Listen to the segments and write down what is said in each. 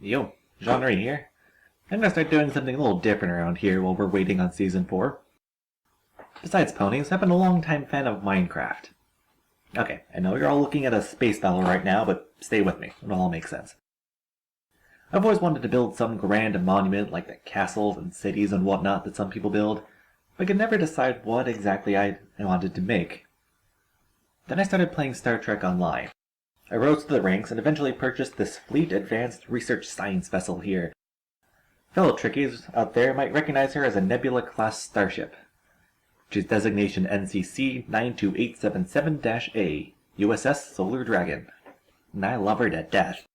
Yo, Genre here. I'm gonna start doing something a little different around here while we're waiting on Season 4. Besides ponies, I've been a long-time fan of Minecraft. Okay, I know you're all looking at a space battle right now, but stay with me, it'll all make sense. I've always wanted to build some grand monument like the castles and cities and whatnot that some people build, but could never decide what exactly I wanted to make. Then I started playing Star Trek Online. I rose to the ranks and eventually purchased this Fleet Advanced Research Science vessel here. Fellow Trekkies out there might recognize her as a Nebula-class starship. She's designation NCC 92877-A, U.S.S. Solar Dragon. And I love her to death.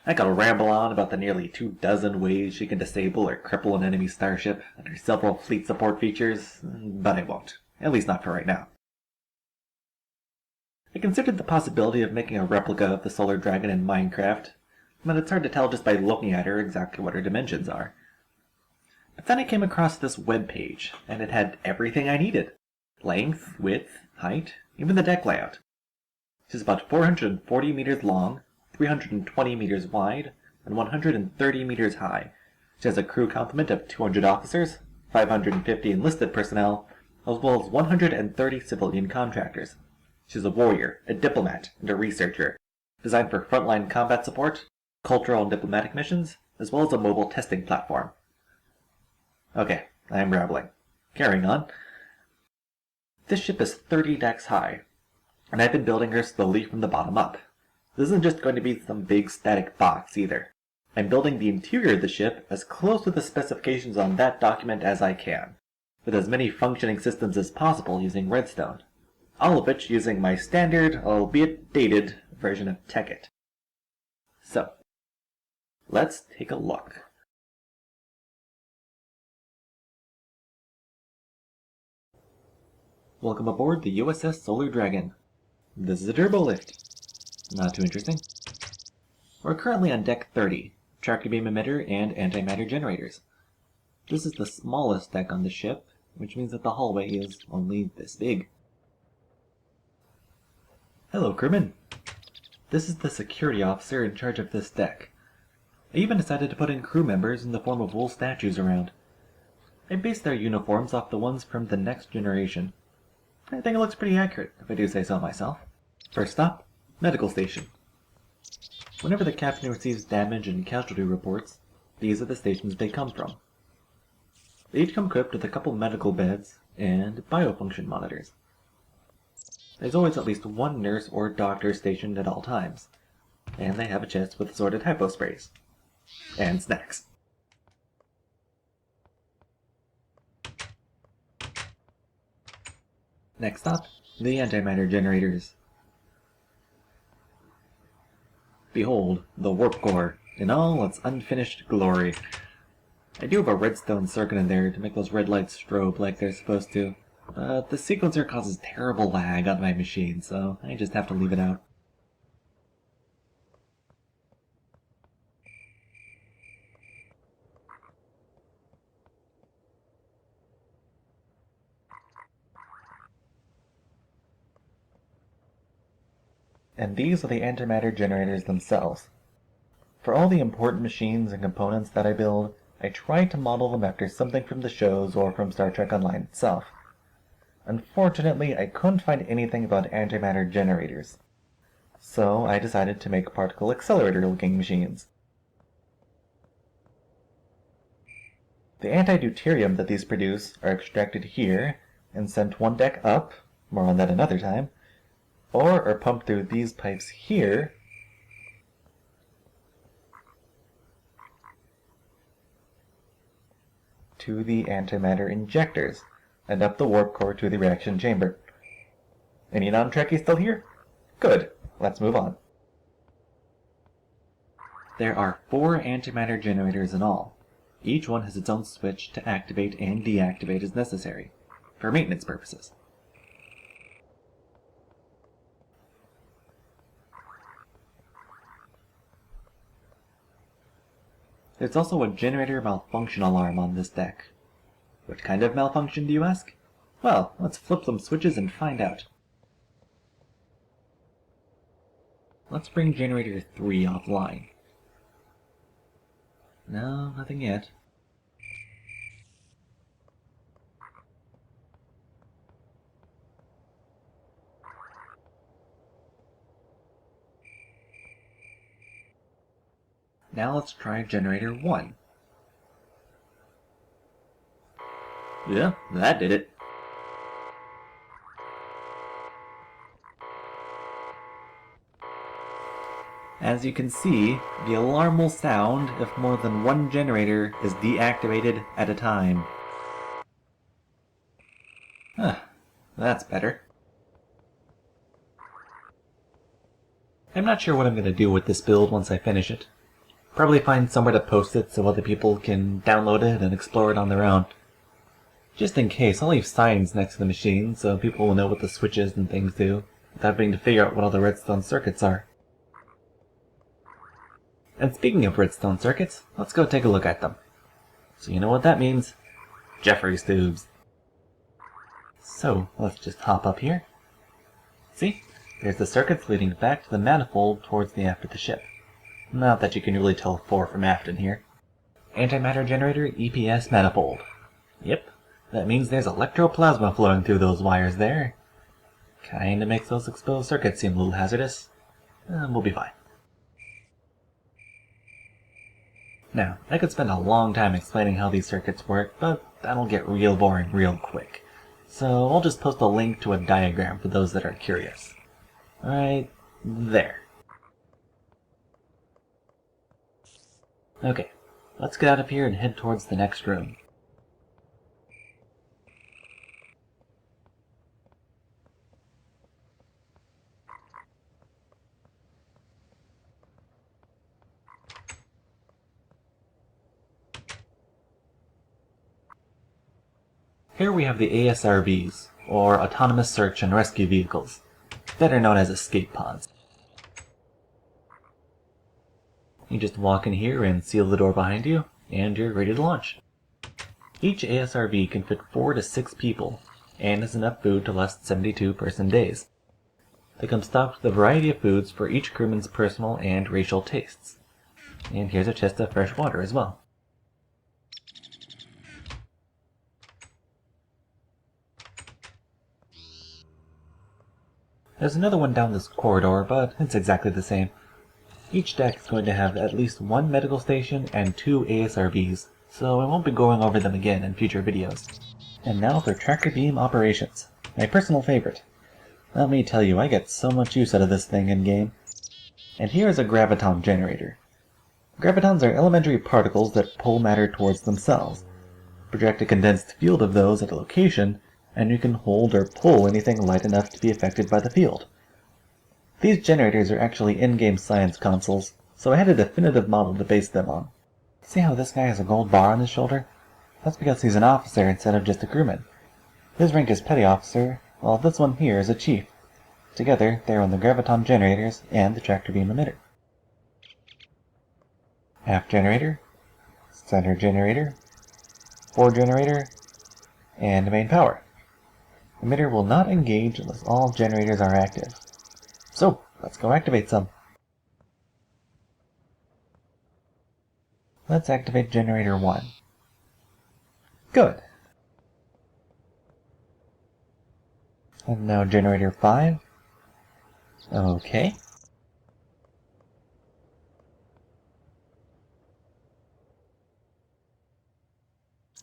I could ramble on about the nearly 24 ways she can disable or cripple an enemy starship and her several fleet support features, but I won't. At least not for right now. I considered the possibility of making a replica of the Solar Dragon in Minecraft, but it's hard to tell just by looking at her exactly what her dimensions are. But then I came across this web page, and it had everything I needed. Length, width, height, even the deck layout. She's about 440 meters long, 320 meters wide, and 130 meters high. She has a crew complement of 200 officers, 550 enlisted personnel, as well as 130 civilian contractors. She's a warrior, a diplomat, and a researcher, designed for frontline combat support, cultural and diplomatic missions, as well as a mobile testing platform. Okay, I am rambling. Carrying on. This ship is 30 decks high, and I've been building her slowly from the bottom up. This isn't just going to be some big static box either. I'm building the interior of the ship as close to the specifications on that document as I can, with as many functioning systems as possible using redstone. All of which using my standard, albeit dated, version of Tekkit. So, let's take a look. Welcome aboard the U.S.S. Solar Dragon. This is a turbo lift. Not too interesting. We're currently on deck 30, tractor beam emitter and antimatter generators. This is the smallest deck on the ship, which means that the hallway is only this big. Hello, crewman. This is the security officer in charge of this deck. I even decided to put in crew members in the form of wool statues around. I based their uniforms off the ones from the next generation. I think it looks pretty accurate, if I do say so myself. First stop, medical station. Whenever the captain receives damage and casualty reports, these are the stations they come from. They each come equipped with a couple medical beds and biofunction monitors. There's always at least one nurse or doctor stationed at all times, and they have a chest with assorted hypo sprays. And snacks. Next up, the antimatter generators. Behold, the warp core, in all its unfinished glory. I do have a redstone circuit in there to make those red lights strobe like they're supposed to. But the sequencer causes terrible lag on my machine, so I just have to leave it out. And these are the antimatter generators themselves. For all the important machines and components that I build, I try to model them after something from the shows or from Star Trek Online itself. Unfortunately, I couldn't find anything about antimatter generators, so I decided to make particle accelerator-looking machines. The antideuterium that these produce are extracted here and sent one deck up, more on that another time, or are pumped through these pipes here to the antimatter injectors, and up the warp core to the reaction chamber. Any non-Trekkies still here? Good, let's move on. There are 4 antimatter generators in all. Each one has its own switch to activate and deactivate as necessary, for maintenance purposes. There's also a generator malfunction alarm on this deck. What kind of malfunction, do you ask? Well, let's flip some switches and find out. Let's bring generator 3 offline. No, nothing yet. Now let's try generator 1. Yeah, that did it. As you can see, the alarm will sound if more than one generator is deactivated at a time. Huh, that's better. I'm not sure what I'm going to do with this build once I finish it. Probably find somewhere to post it so other people can download it and explore it on their own. Just in case, I'll leave signs next to the machine so people will know what the switches and things do, without having to figure out what all the redstone circuits are. And speaking of redstone circuits, let's go take a look at them. So you know what that means? Jeffrey's tubes. So, let's just hop up here. See? There's the circuits leading back to the manifold towards the aft of the ship. Not that you can really tell fore from aft in here. Antimatter generator EPS manifold. Yep, that means there's electroplasma flowing through those wires there. Kinda makes those exposed circuits seem a little hazardous. We'll be fine. Now, I could spend a long time explaining how these circuits work, but that'll get real boring real quick. So I'll just post a link to a diagram for those that are curious. Right there. Okay, let's get out of here and head towards the next room. Here we have the ASRVs, or Autonomous Search and Rescue Vehicles, better known as escape pods. You just walk in here and seal the door behind you, and you're ready to launch. Each ASRV can fit 4 to 6 people, and has enough food to last 72 person days. They come stocked with a variety of foods for each crewman's personal and racial tastes. And here's a chest of fresh water as well. There's another one down this corridor, but it's exactly the same. Each deck is going to have at least 1 medical station and 2 ASRVs, so I won't be going over them again in future videos. And now for tractor beam operations, my personal favorite. Let me tell you, I get so much use out of this thing in-game. And here is a graviton generator. Gravitons are elementary particles that pull matter towards themselves. Project a condensed field of those at a location, and you can hold or pull anything light enough to be affected by the field. These generators are actually in-game science consoles, so I had a definitive model to base them on. See how this guy has a gold bar on his shoulder? That's because he's an officer instead of just a crewman. His rank is petty officer, while this one here is a chief. Together, they run the graviton generators and the tractor beam emitter. Half generator, center generator, 4 generator, and main power. Emitter will not engage unless all generators are active. So, let's go activate some. Let's activate generator 1. Good. And now generator 5. Okay.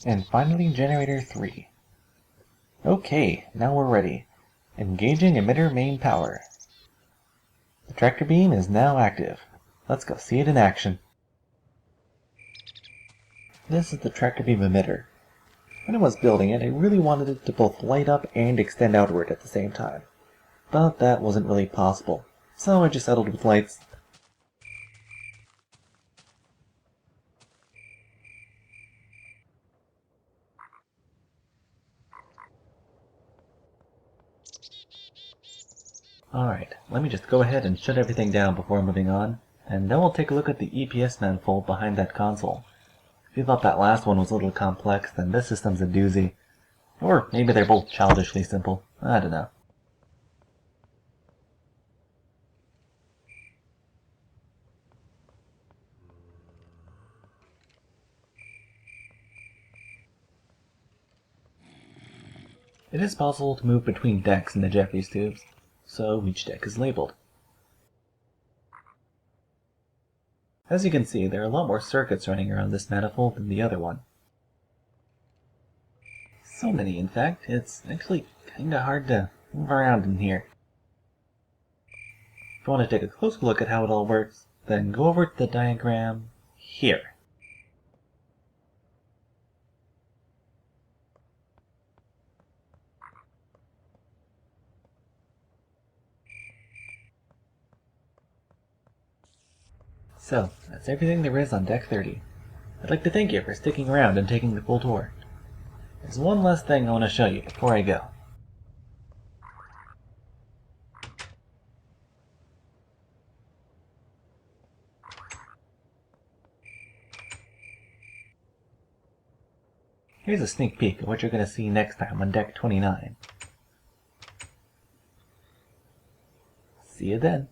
And finally generator 3. Okay, now we're ready. Engaging emitter main power. The tractor beam is now active. Let's go see it in action. This is the tractor beam emitter. When I was building it, I really wanted it to both light up and extend outward at the same time. But that wasn't really possible, so I just settled with lights. Alright, let me just go ahead and shut everything down before moving on, and then we'll take a look at the EPS manifold behind that console. If you thought that last one was a little complex, then this system's a doozy. Or maybe they're both childishly simple. I don't know. It is possible to move between decks in the Japanese tubes, so each deck is labeled. As you can see, there are a lot more circuits running around this manifold than the other one. So many, in fact, it's actually kinda hard to move around in here. If you want to take a closer look at how it all works, then go over to the diagram here. So, that's everything there is on Deck 30. I'd like to thank you for sticking around and taking the full tour. There's one last thing I want to show you before I go. Here's a sneak peek of what you're going to see next time on Deck 29. See you then.